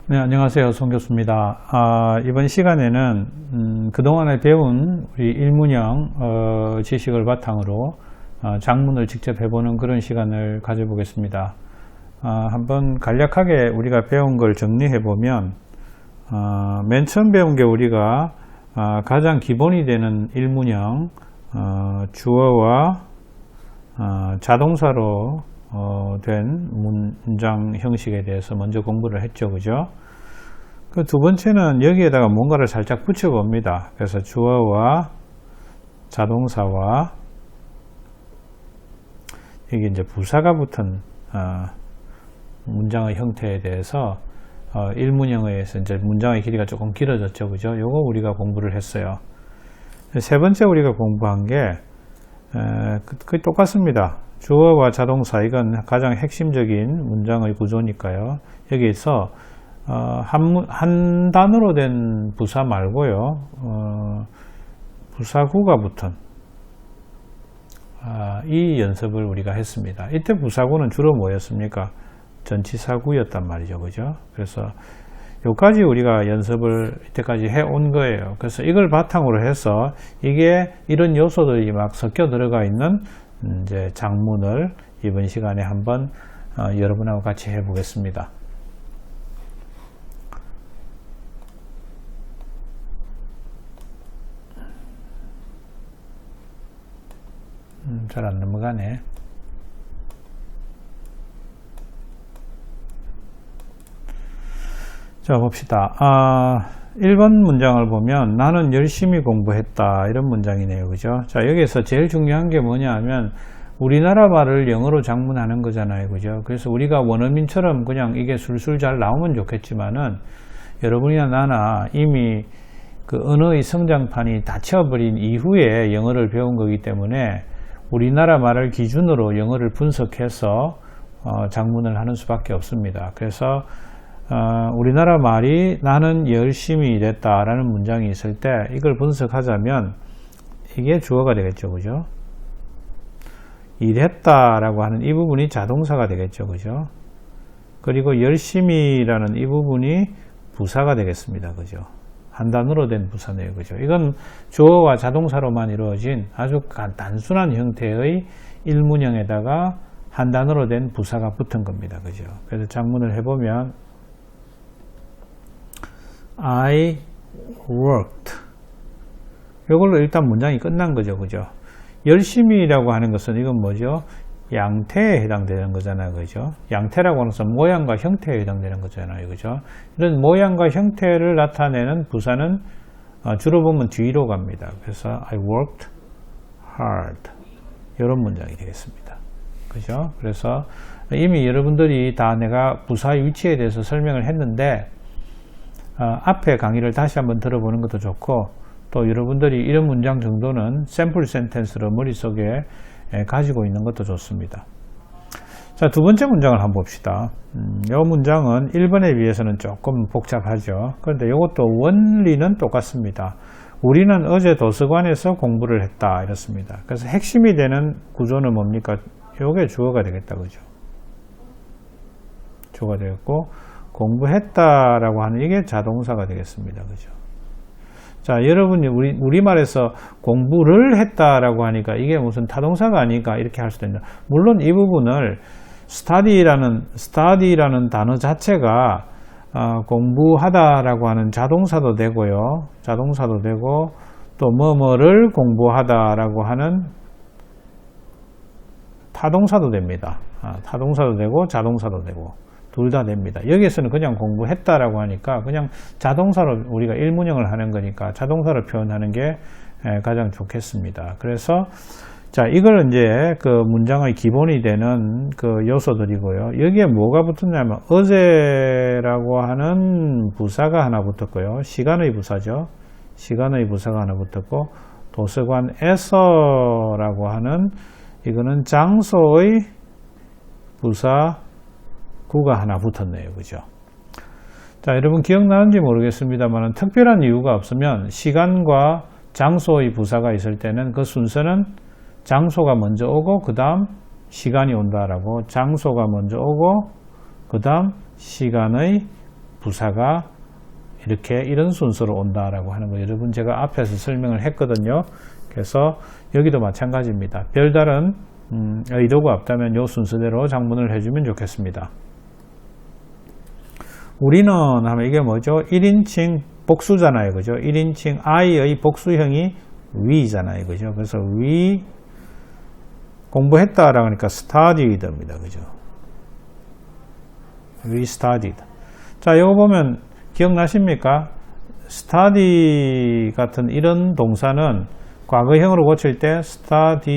네, 안녕하세요. 송 교수입니다. 이번 시간에는 그동안에 배운 우리 일문형 지식을 바탕으로 작문을 직접 해보는 그런 시간을 가져보겠습니다. 한번 간략하게 우리가 배운 걸 정리해보면 맨 처음 배운 게 우리가 가장 기본이 되는 일문형 주어와 자동사로 된 문장 형식에 대해서 먼저 공부를 했죠. 그죠? 그 두 번째는 여기에다가 뭔가를 살짝 붙여 봅니다. 그래서 주어와 자동사와 이게 이제 부사가 붙은 문장의 형태에 대해서 일문형에 의해서 이제 문장의 길이가 조금 길어졌죠. 그죠? 요거 우리가 공부를 했어요. 세 번째 우리가 공부한 게 거의 똑같습니다. 주어와 자동사, 이건 가장 핵심적인 문장의 구조니까요. 여기에서 한 단어로 된 부사 말고요, 부사구가 붙은 이 연습을 우리가 했습니다. 이때 부사구는 주로 뭐였습니까? 전치사구였단 말이죠. 그죠? 그래서 여기까지 우리가 연습을 이때까지 해온 거예요. 그래서 이걸 바탕으로 해서 이게 이런 요소들이 막 섞여 들어가 있는 이제 작문을 이번 시간에 한번 여러분하고 같이 해보겠습니다. 잘 안 넘어가네. 자, 봅시다. 1번 문장을 보면 나는 열심히 공부했다, 이런 문장이네요. 그죠? 자, 여기에서 제일 중요한 게 뭐냐 하면 우리나라 말을 영어로 작문하는 거잖아요. 그죠? 그래서 우리가 원어민처럼 그냥 이게 술술 잘 나오면 좋겠지만은 여러분이나 나나 이미 그 언어의 성장판이 닫혀버린 이후에 영어를 배운 거기 때문에 우리나라 말을 기준으로 영어를 분석해서 작문을 하는 수밖에 없습니다. 그래서 우리나라 말이 나는 열심히 일했다라는 문장이 있을 때 이걸 분석하자면 이게 주어가 되겠죠. 그죠? 일했다라고 하는 이 부분이 자동사가 되겠죠. 그죠? 그리고 열심히라는 이 부분이 부사가 되겠습니다. 그죠? 한 단어로 된 부사네요. 그죠? 이건 주어와 자동사로만 이루어진 아주 단순한 형태의 일문형에다가 한 단어로 된 부사가 붙은 겁니다. 그죠? 그래서 작문을 해보면 I worked. 이걸로 일단 문장이 끝난 거죠. 그죠? 열심히라고 하는 것은 이건 뭐죠? 양태에 해당되는 거잖아요. 그죠? 양태라고 하는 것은 모양과 형태에 해당되는 거잖아요. 그죠? 이런 모양과 형태를 나타내는 부사는 주로 보면 뒤로 갑니다. 그래서 I worked hard. 이런 문장이 되겠습니다. 그죠? 그래서 이미 여러분들이 다 내가 부사의 위치에 대해서 설명을 했는데 앞에 강의를 다시 한번 들어보는 것도 좋고, 또 여러분들이 이런 문장 정도는 샘플 센텐스로 머릿속에 가지고 있는 것도 좋습니다. 자, 두 번째 문장을 한번 봅시다. 이 문장은 1번에 비해서는 조금 복잡하죠. 그런데 이것도 원리는 똑같습니다. 우리는 어제 도서관에서 공부를 했다, 이렇습니다. 그래서 핵심이 되는 구조는 뭡니까? 이게 주어가 되겠다. 그죠? 주어가 되겠고, 공부했다라고 하는 이게 자동사가 되겠습니다. 그죠? 자, 여러분이 우리말에서 공부를 했다라고 하니까 이게 무슨 타동사가 아닐까 이렇게 할 수도 있다. 물론 이 부분을 study라는 단어 자체가 공부하다라고 하는 자동사도 되고요. 자동사도 되고, 또 뭐뭐를 공부하다라고 하는 타동사도 됩니다. 타동사도 되고 자동사도 되고 둘 다 됩니다. 여기에서는 그냥 공부했다라고 하니까 그냥 자동사로 우리가 일문형을 하는 거니까 자동사로 표현하는 게 가장 좋겠습니다. 그래서 자, 이걸 이제 그 문장의 기본이 되는 그 요소들이고요. 여기에 뭐가 붙었냐면 어제라고 하는 부사가 하나 붙었고요. 시간의 부사죠. 시간의 부사가 하나 붙었고, 도서관에서라고 하는 이거는 장소의 부사 구가 하나 붙었네요. 그죠? 자, 여러분 기억나는지 모르겠습니다만 특별한 이유가 없으면 시간과 장소의 부사가 있을 때는 그 순서는 장소가 먼저 오고 그 다음 시간이 온다라고, 장소가 먼저 오고 그 다음 시간의 부사가 이렇게 이런 순서로 온다라고 하는 거 여러분 제가 앞에서 설명을 했거든요. 그래서 여기도 마찬가지입니다. 별다른 의도가 없다면 이 순서대로 작문을 해주면 좋겠습니다. 우리는 하면 이게 뭐죠? 1인칭 복수잖아요. 그죠? 1인칭 I의 복수형이 we잖아요. 그죠? 그래서 we 공부했다라고 하니까 studied입니다. 그죠? we studied. 자, 이거 보면 기억나십니까? study 같은 이런 동사는 과거형으로 고칠 때 studied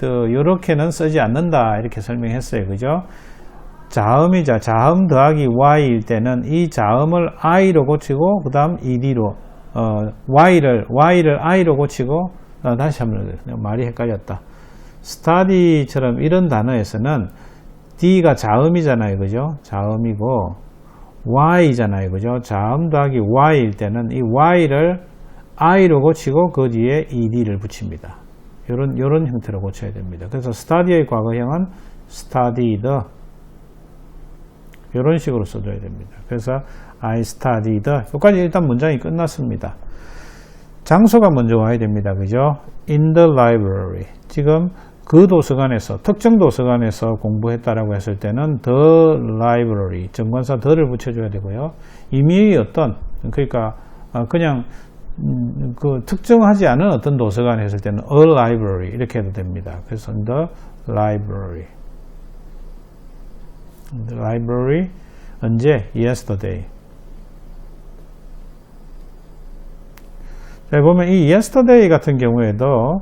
이렇게는 쓰지 않는다 이렇게 설명했어요. 그죠? 자음이자 자음 더하기 y일 때는 이 자음을 i로 고치고 그 다음 ed로 y를 i로 고치고 다시 한번 말이 헷갈렸다. study처럼 이런 단어에서는 d가 자음이잖아요. 그죠? 자음이고 y잖아요. 그죠? 자음 더하기 y일 때는 이 y를 i로 고치고 그 뒤에 ed를 붙입니다. 요런 형태로 고쳐야 됩니다. 그래서 study의 과거형은 studied 이런 식으로 써줘야 됩니다. 그래서 I studied 여기까지 일단 문장이 끝났습니다. 장소가 먼저 와야 됩니다. 그죠? In the library 지금 그 도서관에서 특정 도서관에서 공부했다라고 했을 때는 the library 정관사 the를 붙여줘야 되고요. 임의의 어떤 그러니까 그냥 그 특정하지 않은 어떤 도서관 했을 때는 a library 이렇게 해도 됩니다. 그래서 the library The library 언제? Yesterday. 자, 보면 이 yesterday 같은 경우에도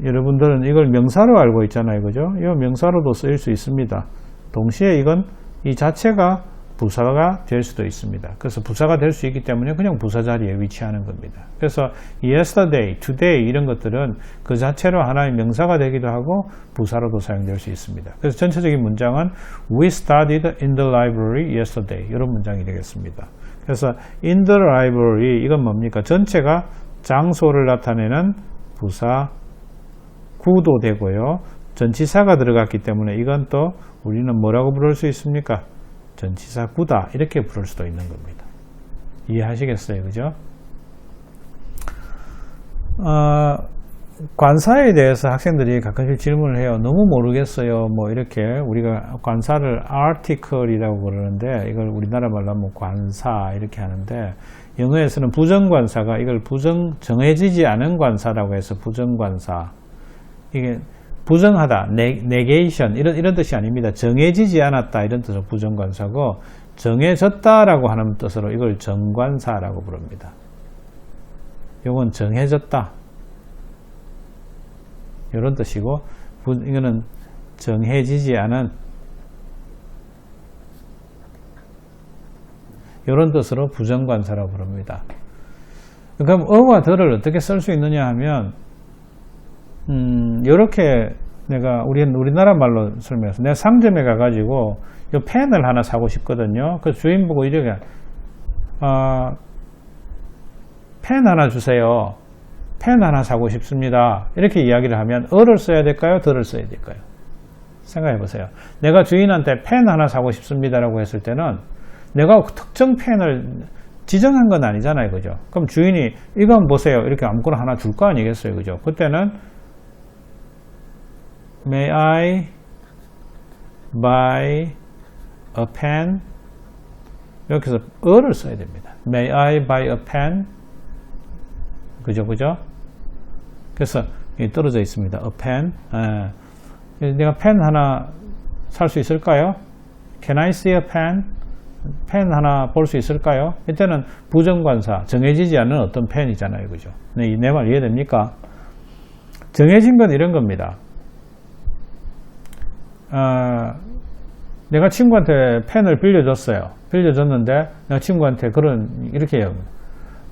여러분들은 이걸 명사로 알고 있잖아요. 그죠? 이 명사로도 쓰일 수 있습니다. 동시에 이건 이 자체가 부사가 될 수도 있습니다. 그래서 부사가 될 수 있기 때문에 그냥 부사 자리에 위치하는 겁니다. 그래서 yesterday, today 이런 것들은 그 자체로 하나의 명사가 되기도 하고 부사로도 사용될 수 있습니다. 그래서 전체적인 문장은 We studied in the library yesterday 이런 문장이 되겠습니다. 그래서 in the library 이건 뭡니까? 전체가 장소를 나타내는 부사 구도 되고요. 전치사가 들어갔기 때문에 이건 또 우리는 뭐라고 부를 수 있습니까? 전치사 구다 이렇게 부를 수도 있는 겁니다. 이해하시겠어요? 그죠? 관사에 대해서 학생들이 가끔씩 질문을 해요. 너무 모르겠어요. 뭐 이렇게 우리가 관사를 article이라고 그러는데 이걸 우리나라 말로 하면 관사 이렇게 하는데 영어에서는 부정관사가 이걸 정해지지 않은 관사라고 해서 부정관사 이게 부정하다, negation 이런 뜻이 아닙니다. 정해지지 않았다 이런 뜻으로 부정관사고 정해졌다라고 하는 뜻으로 이걸 정관사라고 부릅니다. 이건 정해졌다 이런 뜻이고 이거는 정해지지 않은 이런 뜻으로 부정관사라고 부릅니다. 그럼 어와 더를 어떻게 쓸 수 있느냐 하면 요렇게 내가 우리나라 말로 설명해서 내가 상점에 가가지고 요 펜을 하나 사고 싶거든요. 그 주인 보고 이렇게 펜 하나 주세요. 펜 하나 사고 싶습니다. 이렇게 이야기를 하면 어를 써야 될까요? 더를 써야 될까요? 생각해 보세요. 내가 주인한테 펜 하나 사고 싶습니다라고 했을 때는 내가 특정 펜을 지정한 건 아니잖아요. 그죠? 그럼 주인이 이거 한번 보세요. 이렇게 아무거나 하나 줄 거 아니겠어요. 그죠? 그때는 May I buy a pen? 이렇게 해서 어를 써야 됩니다. May I buy a pen? 그죠? 그래서 떨어져 있습니다. A pen. 내가 펜 하나 살 수 있을까요? Can I see a pen? 펜 하나 볼 수 있을까요? 이때는 부정관사, 정해지지 않은 어떤 펜이잖아요. 그죠? 내 말 이해됩니까? 정해진 건 이런 겁니다. 내가 친구한테 펜을 빌려줬는데 내가 친구한테 이렇게 해요.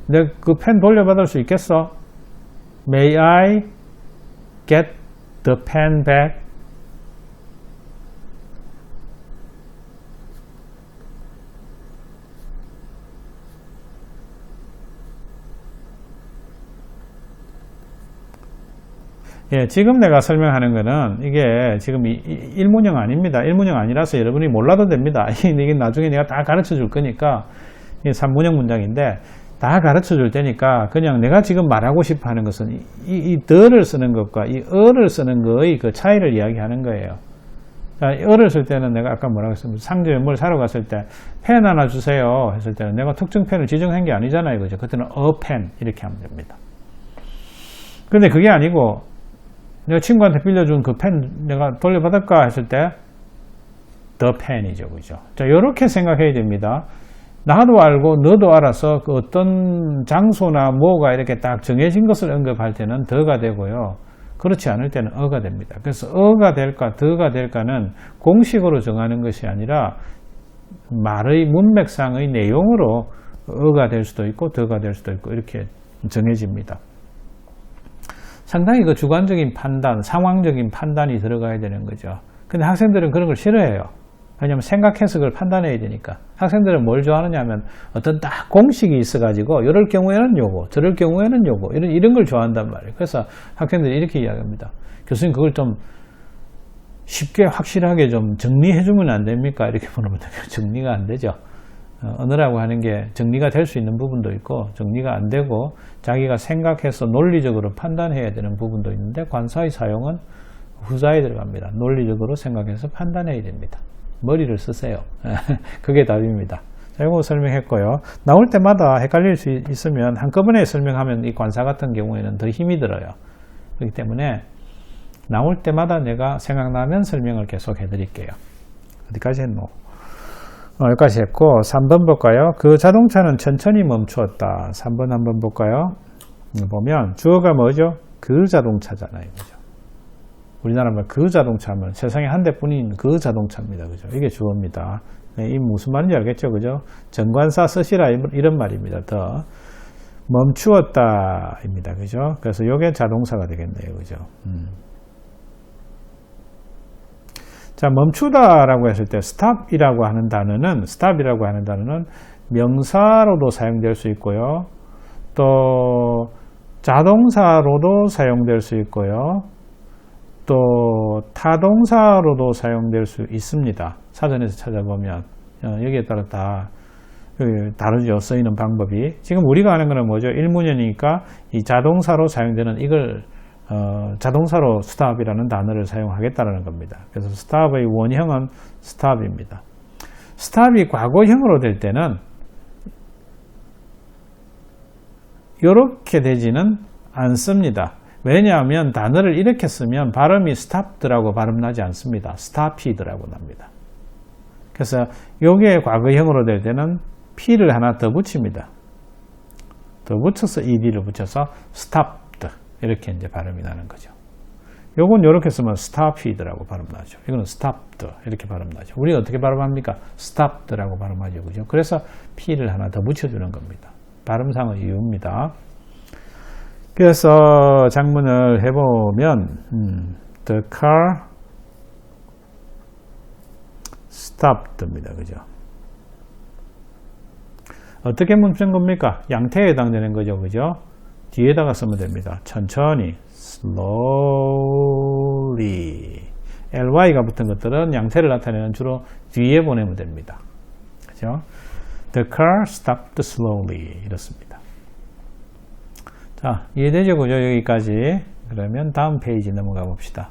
내가 그 펜 돌려받을 수 있겠어? May I get the pen back? 예, 지금 내가 설명하는 거는 이게 지금 일문형 아닙니다. 일문형 아니라서 여러분이 몰라도 됩니다. 이게 나중에 내가 다 가르쳐 줄 거니까 이게 3문형 문장인데 다 가르쳐 줄 테니까 그냥 내가 지금 말하고 싶어 하는 것은 이 the를 쓰는 것과 이 어를 쓰는 거의 그 차이를 이야기하는 거예요. 자, 어를 쓸 때는 내가 아까 뭐라고 했습니까? 상점에 뭘 사러 갔을 때 펜 하나 주세요 했을 때는 내가 특정 펜을 지정한 게 아니잖아요. 그죠? 그때는 a pen 이렇게 하면 됩니다. 근데 그게 아니고 내가 친구한테 빌려준 그 펜 내가 돌려받을까 했을 때 the pen이죠. 그죠? 자, 이렇게 생각해야 됩니다. 나도 알고 너도 알아서 그 어떤 장소나 뭐가 이렇게 딱 정해진 것을 언급할 때는 the가 되고요. 그렇지 않을 때는 어가 됩니다. 그래서 어가 될까 the가 될까는 공식으로 정하는 것이 아니라 말의 문맥상의 내용으로 어가 될 수도 있고 the가 될 수도 있고 이렇게 정해집니다. 상당히 그 주관적인 판단, 상황적인 판단이 들어가야 되는 거죠. 근데 학생들은 그런 걸 싫어해요. 왜냐하면 생각해서 그걸 판단해야 되니까. 학생들은 뭘 좋아하느냐 하면 어떤 딱 공식이 있어가지고 이럴 경우에는 요거, 저럴 경우에는 요거 이런 걸 좋아한단 말이에요. 그래서 학생들이 이렇게 이야기합니다. 교수님 그걸 좀 쉽게 확실하게 좀 정리해주면 안 됩니까? 이렇게 물으면 정리가 안 되죠. 언어라고 하는 게 정리가 될 수 있는 부분도 있고 정리가 안 되고 자기가 생각해서 논리적으로 판단해야 되는 부분도 있는데 관사의 사용은 후자에 들어갑니다. 논리적으로 생각해서 판단해야 됩니다. 머리를 쓰세요. 그게 답입니다. 자, 이거 설명했고요. 나올 때마다 헷갈릴 수 있으면 한꺼번에 설명하면 이 관사 같은 경우에는 더 힘이 들어요. 그렇기 때문에 나올 때마다 내가 생각나면 설명을 계속 해드릴게요. 어디까지 했노? 여기까지 했고 3번 볼까요? 그 자동차는 천천히 멈추었다. 3번 한번 볼까요? 보면 주어가 뭐죠? 그 자동차잖아요. 그죠? 우리나라 말 그 자동차 하면 세상에 한 대뿐인 그 자동차입니다. 그죠? 이게 주어입니다. 네, 이 무슨 말인지 알겠죠? 그죠? 정관사 쓰시라 이런 말입니다. 더 멈추었다입니다. 그죠? 그래서 이게 자동사가 되겠네요. 그죠? 자, 멈추다라고 했을 때 stop이라고 하는 단어는 명사로도 사용될 수 있고요. 또 자동사로도 사용될 수 있고요. 또 타동사로도 사용될 수 있습니다. 사전에서 찾아보면 여기에 따라 다 다르죠. 쓰이는 방법이. 지금 우리가 하는 거는 뭐죠? 일문형이니까 이 자동사로 사용되는 이걸 자동사로 stop이라는 단어를 사용하겠다는 겁니다. 그래서 stop의 원형은 stop입니다. stop이 과거형으로 될 때는 이렇게 되지는 않습니다. 왜냐하면 단어를 이렇게 쓰면 발음이 stopped라고 발음나지 않습니다. stopped라고 납니다. 그래서 이게 과거형으로 될 때는 P를 하나 더 붙입니다. 더 붙여서 ED를 붙여서 stopped 이렇게 이제 발음이 나는 거죠. 요건 이렇게 쓰면 stopped라고 발음나죠. 이거는 stopped 이렇게 발음나죠. 우리가 어떻게 발음합니까? stopped라고 발음하죠. 그죠? 그래서 P를 하나 더 붙여주는 겁니다. 발음상의 이유입니다. 그래서 작문을 해보면 the car stopped입니다. 그죠? 어떻게 멈춘 겁니까? 양태에 해당되는 거죠. 그죠? 뒤에다가 쓰면 됩니다. 천천히 slowly ly가 붙은 것들은 양태를 나타내는 주로 뒤에 보내면 됩니다. 그죠? The car stopped slowly 이렇습니다. 자, 이해되죠? 그죠? 여기까지. 그러면 다음 페이지 넘어가 봅시다.